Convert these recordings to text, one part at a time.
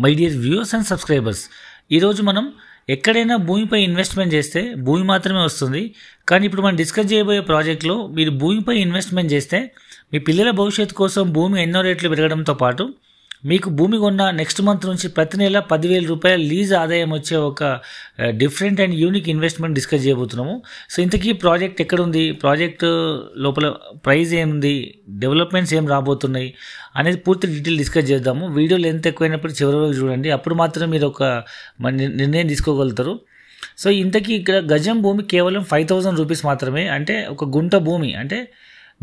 My dear viewers and subscribers, ఈరోజు మనం ఎక్కడైనా భూమిపై ఇన్వెస్ట్మెంట్ చేస్తే భూమి మాత్రమే వస్తుంది. కానీ ఇప్పుడు మనం డిస్కస్ చేయబోయే ప్రాజెక్ట్లో మీరు భూమిపై ఇన్వెస్ట్మెంట్ చేస్తే మీ పిల్లల భవిష్యత్తు కోసం భూమి ఎన్నో రేట్లు పెరగడంతో పాటు మీకు భూమి కొన్న నెక్స్ట్ మంత్ నుంచి ప్రతి నెల 10,000 రూపాయల లీజ్ ఆదాయం వచ్చే ఒక different and unique investment discuss చేయబోతున్నాము. సో ఇంతకీ ప్రాజెక్ట్ ఎక్కడుంది, ప్రాజెక్ట్ లోపల ప్రైస్ ఏముంది, డెవలప్మెంట్స్ ఏం రాబోతున్నాయి అనేది పూర్తి డీటెయిల్ డిస్కస్ చేద్దాము. వీడియో లెంత్ ఎక్కువైనప్పుడు చివరి వరకు చూడండి, అప్పుడు మాత్రం మీరు ఒక నిర్ణయం తీసుకోగలుగుతారు. సో ఇంతకీ ఇక్కడ గజం భూమి కేవలం 5,000 రూపీస్ మాత్రమే, అంటే ఒక గుంట భూమి అంటే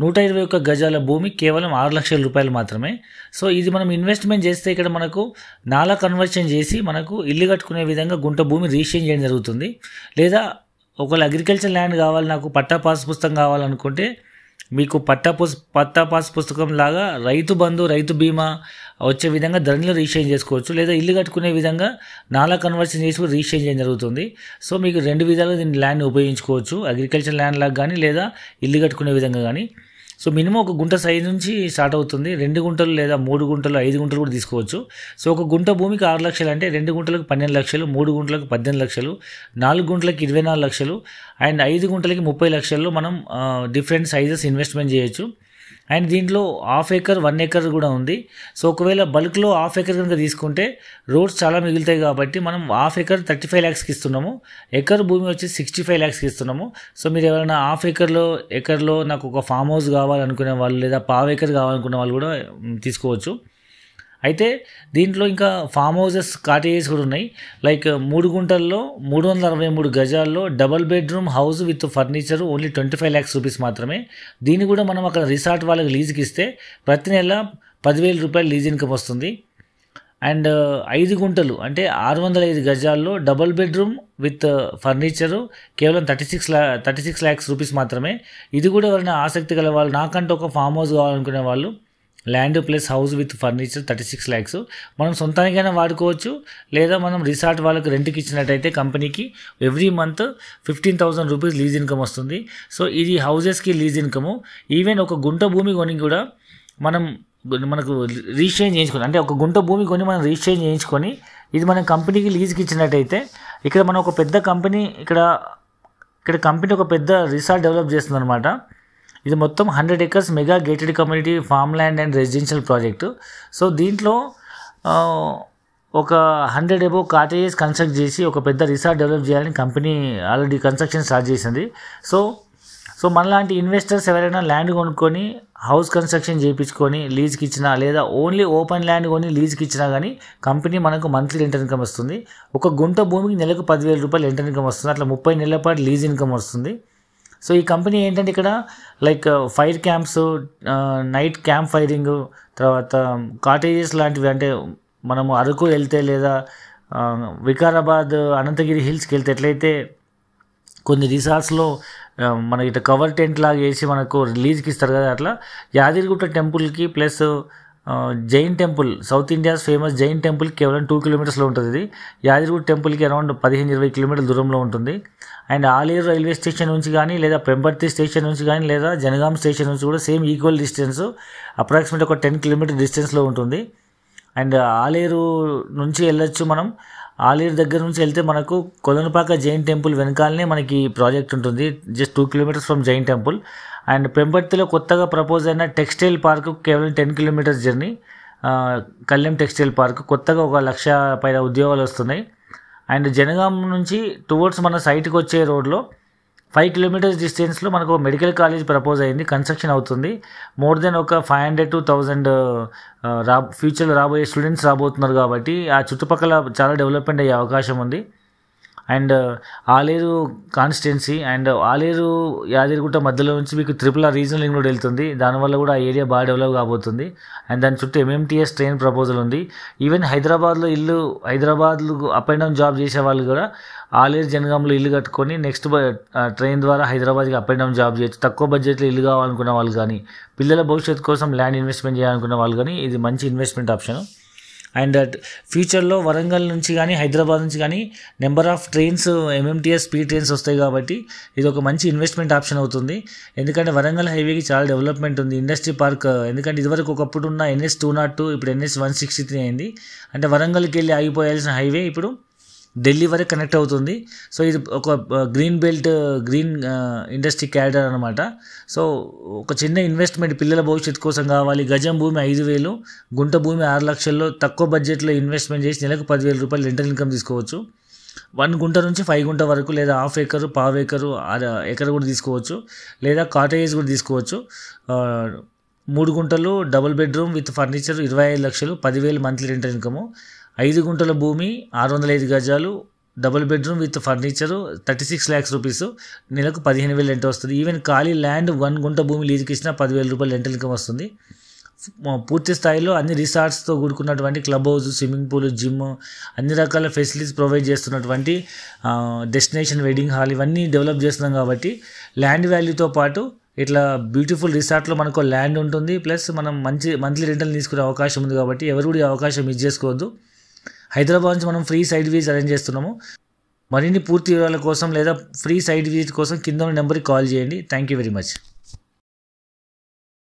121 గజాల భూమి కేవలం 6 లక్షల రూపాయలు మాత్రమే. సో ఇది మనం ఇన్వెస్ట్మెంట్ చేస్తే ఇక్కడ మనకు నాలా కన్వర్షన్ చేసి మనకు ఇల్లు కట్టుకునే విధంగా గుంట భూమి రిజిస్ట్రేషన్ చేయడం జరుగుతుంది. లేదా ఒకవేళ అగ్రికల్చర్ ల్యాండ్ కావాలి, నాకు పట్టా పాస్ పుస్తకం కావాలనుకుంటే మీకు పట్టా పాస్ పుస్తకం లాగా రైతు బంధు, రైతు బీమా వచ్చే విధంగా ధరణిలో రిజిస్ట్రేషన్ చేసుకోవచ్చు. లేదా ఇల్లు కట్టుకునే విధంగా నాలా కన్వర్షన్ చేసి రిజిస్ట్రేషన్ చేయడం జరుగుతుంది. సో మీకు రెండు విధాలుగా దీన్ని ల్యాండ్ ఉపయోగించుకోవచ్చు, అగ్రికల్చర్ ల్యాండ్ లాగా కానీ లేదా ఇల్లు కట్టుకునే విధంగా కానీ. సో మినిమం ఒక గుంట సైజు నుంచి స్టార్ట్ అవుతుంది. 2 గుంటలు లేదా 3 గుంటలు 5 గుంటలు కూడా తీసుకోవచ్చు. సో ఒక గుంట భూమికి 6 లక్షలు అంటే 2 గుంటలకు 12 లక్షలు, 3 గుంటలకు 18 లక్షలు, 4 గుంటలకు 24 లక్షలు అండ్ 5 గుంటలకి 30 లక్షల్లో మనం డిఫరెంట్ సైజెస్ ఇన్వెస్ట్మెంట్ చేయొచ్చు. అండ్ దీంట్లో 1/2 ఎకర్ 1 ఎకర్ కూడా ఉంది. సో ఒకవేళ బల్క్లో 1/2 ఎకర్ కనుక తీసుకుంటే రోడ్స్ చాలా మిగులుతాయి కాబట్టి మనం 1/2 ఎకర్ 35 ల్యాక్స్కి ఇస్తున్నాము, ఎకర్ భూమి వచ్చి 65 ల్యాక్స్కి ఇస్తున్నాము. సో మీరు ఎవరైనా 1/2 ఎకర్లో నాకు ఒక ఫామ్ హౌస్ కావాలనుకునే వాళ్ళు లేదా 1/4 ఎకర్ కావాలనుకునే వాళ్ళు కూడా తీసుకోవచ్చు. అయితే దీంట్లో ఇంకా ఫామ్ హౌసెస్, కాటేజెస్ కూడా ఉన్నాయి. లైక్ 3 గుంటల్లో 363 గజాల్లో double bedroom house with furniture only 25 lakhs rupees మాత్రమే. దీన్ని కూడా మనం అక్కడ రిసార్ట్ వాళ్ళకి లీజ్కి ఇస్తే ప్రతి నెల 10,000 రూపాయలు లీజ్ ఇన్కమ్ వస్తుంది. అండ్ 5 గుంటలు అంటే 605 గజాల్లో డబల్ బెడ్రూమ్ విత్ ఫర్నిచరు కేవలం 36 ల్యాక్స్ రూపీస్ మాత్రమే. ఇది కూడా ఎవరైనా ఆసక్తి గల వాళ్ళు, నాకంటే ఒక ఫామ్ హౌస్ కావాలనుకునే వాళ్ళు, land plus house with furniture 36 lakhs మనం సొంతానికైనా వాడుకోవచ్చు. లేదా మనం రిసార్ట్ వాళ్ళకి రెంట్కి ఇచ్చినట్టయితే కంపెనీకి every month 15,000 rupees lease income వస్తుంది. సో ఇది హౌజెస్కి లీజ్ ఇన్కము. ఈవెన్ ఒక గుంట భూమి కొని కూడా మనకు రిజిస్ట్రేషన్ చేయించుకొని, అంటే ఒక గుంట భూమి కొని మనం రిజిస్ట్రేషన్ చేయించుకొని ఇది మనం కంపెనీకి లీజ్కి ఇచ్చినట్టయితే ఇక్కడ మనం ఒక పెద్ద కంపెనీ ఇక్కడ కంపెనీ ఒక పెద్ద రిసార్ట్ డెవలప్ చేస్తుంది అనమాట. ఇది మొత్తం 100 acres mega gated community farm land and residential project. So దీంట్లో ఒక 100 అబోవ్ కాటేజెస్ కన్స్ట్రక్ట్ చేసి ఒక పెద్ద రిసార్ట్ డెవలప్ చేయాలని కంపెనీ ఆల్రెడీ కన్స్ట్రక్షన్ స్టార్ట్ చేసింది. సో మనలాంటి ఇన్వెస్టర్స్ ఎవరైనా ల్యాండ్ కొనుక్కొని హౌస్ కన్స్ట్రక్షన్ చేయించుకొని లీజ్కి ఇచ్చినా లేదా ఓన్లీ ఓపెన్ ల్యాండ్ కొని లీజ్కి ఇచ్చినా కానీ కంపెనీ మనకు మంత్లీ రెంట్ ఇన్కమ్ వస్తుంది. ఒక గుంట భూమికి నెలకు 10,000 రూపాయలు రెంట్ ఇన్కమ్ వస్తుంది. అట్లా 30 నెలల పాటు లీజ్ ఇన్కమ్ వస్తుంది. సో ఈ కంపెనీ ఏంటంటే ఇక్కడ like fire camps, night camp firing, తర్వాత కాటేజెస్ లాంటివి, అంటే మనము అరకు వెళ్తే లేదా వికారాబాద్, అనంతగిరి హిల్స్కి వెళ్తే ఎట్లయితే కొన్ని రిసార్ట్స్లో మనకి ఇట్లా కవర్ టెంట్ లాగా వేసి మనకు లీజ్కి ఇస్తారు కదా, అట్లా యాదగిరిగుట్ట టెంపుల్కి plus Jain temple, south India's famous Jain temple కేవలం 2 కిలోమీటర్స్లో ఉంటుంది. ఇది యాదగిరిగుట్ట టెంపుల్కి అరౌండ్ 15-20 కిలోమీటర్ల దూరంలో ఉంటుంది. అండ్ ఆలేరు రైల్వే స్టేషన్ నుంచి కానీ లేదా పెంబర్తి స్టేషన్ నుంచి కానీ లేదా జనగాం స్టేషన్ నుంచి కూడా సేమ్ ఈక్వల్ డిస్టెన్స్, అప్రాక్సిమేట్ ఒక 10 కిలోమీటర్ డిస్టెన్స్లో ఉంటుంది. అండ్ ఆలేరు నుంచి వెళ్ళొచ్చు మనం. ఆలేరు దగ్గర నుంచి వెళ్తే మనకు కొలనుపాక జైన్ టెంపుల్ వెనకాలనే మనకి ప్రాజెక్ట్ ఉంటుంది, just 2 kilometres from Jain temple. And పెంబర్తిలో కొత్తగా ప్రపోజ్ అయిన టెక్స్టైల్ పార్క్ కేవలం 10 kilometres journey, Kalyan textile park, కొత్తగా 1,00,000 పైన ఉద్యోగాలు వస్తున్నాయి. అండ్ జనగాం నుంచి టువర్డ్స్ మన సైట్కి వచ్చే రోడ్లో 5 కిలోమీటర్స్ డిస్టెన్స్లో మనకు మెడికల్ కాలేజ్ ప్రపోజ్ అయింది, కన్స్ట్రక్షన్ అవుతుంది. మోర్ దెన్ ఒక 500 to 1000 ఫ్యూచర్లో రాబోయే స్టూడెంట్స్ రాబోతున్నారు కాబట్టి ఆ చుట్టుపక్కల చాలా డెవలప్మెంట్ అయ్యే అవకాశం ఉంది. And Aler constituency and Aler Yadagirigutta మధ్యలో నుంచి మీకు RRR రీజనల్ లింక్ రోడ్ వెళ్తుంది, దానివల్ల కూడా ఆ ఏరియా బాగా డెవలప్ కాబోతుంది. అండ్ దాని చుట్టూ MMTS ట్రైన్ ప్రపోజల్ ఉంది. ఈవెన్ హైదరాబాద్లో అప్ అండ్ డౌన్ జాబ్ చేసే వాళ్ళు కూడా ఆలేరు జనగాంలో ఇల్లు కట్టుకొని నెక్స్ట్ ట్రైన్ ద్వారా హైదరాబాద్కి అప్ అండ్ డౌన్ జాబ్ చేయొచ్చు. తక్కువ బడ్జెట్లో ఇల్లు కావాలనుకున్న వాళ్ళు కానీ, పిల్లల భవిష్యత్తు కోసం ల్యాండ్ ఇన్వెస్ట్మెంట్ చేయాలనుకున్న వాళ్ళు కానీ ఇది మంచి ఇన్వెస్ట్మెంట్ ఆప్షన్. అండ్ ఫ్యూచర్లో వరంగల్ నుంచి కానీ హైదరాబాద్ నుంచి కానీ number of trains MMTS speed trains వస్తాయి కాబట్టి ఇది ఒక మంచి ఇన్వెస్ట్మెంట్ ఆప్షన్ అవుతుంది. ఎందుకంటే వరంగల్ హైవేకి చాలా డెవలప్మెంట్ ఉంది. ఇండస్ట్రీ పార్క్, ఎందుకంటే ఇదివరకు ఒకప్పుడు ఉన్న NS 202 ఇప్పుడు NS 163 అయింది. అంటే వరంగల్కి వెళ్ళి ఆగిపోయాల్సిన హైవే ఇప్పుడు ఢిల్లీ వరకు కనెక్ట్ అవుతుంది. సో ఇది ఒక green belt green industry corridor అనమాట. సో ఒక చిన్న ఇన్వెస్ట్మెంట్ పిల్లల భవిష్యత్తు కోసం కావాలి. గజం భూమి 5,000, గుంట భూమి 6 లక్షల్లో తక్కువ బడ్జెట్లో ఇన్వెస్ట్మెంట్ చేసి నెలకు 10,000 రూపాయలు రెంటల్ ఇన్కమ్ తీసుకోవచ్చు. 1 గుంట నుంచి 5 గుంట వరకు, లేదా హాఫ్ ఎకరు, పావు ఎకరు, ఎకర్ కూడా తీసుకోవచ్చు, లేదా కాటేజ్ కూడా తీసుకోవచ్చు. 3 గుంటలు డబుల్ బెడ్రూమ్ విత్ ఫర్నిచర్ 25 లక్షలు, 10,000 మంత్లీ రెంటల్ ఇన్కము. 5 గుంటల భూమి 605 గజాలు double bedroom with furniture 36 lakhs rupees, నెలకు 15,000 రెంట్ వస్తుంది. ఈవెన్ ఖాళీ ల్యాండ్ 1 గుంట భూమి లీజుకి ఇచ్చినా 10,000 రూపాయలు రెంటల్ ఇన్కమ్ వస్తుంది. పూర్తి స్థాయిలో అన్ని రిసార్ట్స్తో కూడుకున్నటువంటి club house, swimming pool, gym, అన్ని రకాల ఫెసిలిటీస్ ప్రొవైడ్ చేస్తున్నటువంటి డెస్టినేషన్ వెడ్డింగ్ హాల్ ఇవన్నీ డెవలప్ చేస్తున్నాం కాబట్టి ల్యాండ్ వాల్యూతో పాటు ఇట్లా బ్యూటిఫుల్ రిసార్ట్లో మనకు ల్యాండ్ ఉంటుంది, ప్లస్ మనం మంచి మంత్లీ రెంటల్ తీసుకునే అవకాశం ఉంది. కాబట్టి ఎవరు కూడా ఈ అవకాశం మిస్ చేసుకోవద్దు. హైదరాబాద్ నుంచి మనం ఫ్రీ సైట్ విజిట్ అరేంజ్ చేస్తున్నాము. మరిన్ని పూర్తి వివరాల కోసం లేదా ఫ్రీ సైట్ విజిట్ కోసం కింద ఉన్న నెంబర్కి కాల్ చేయండి. Thank you very much.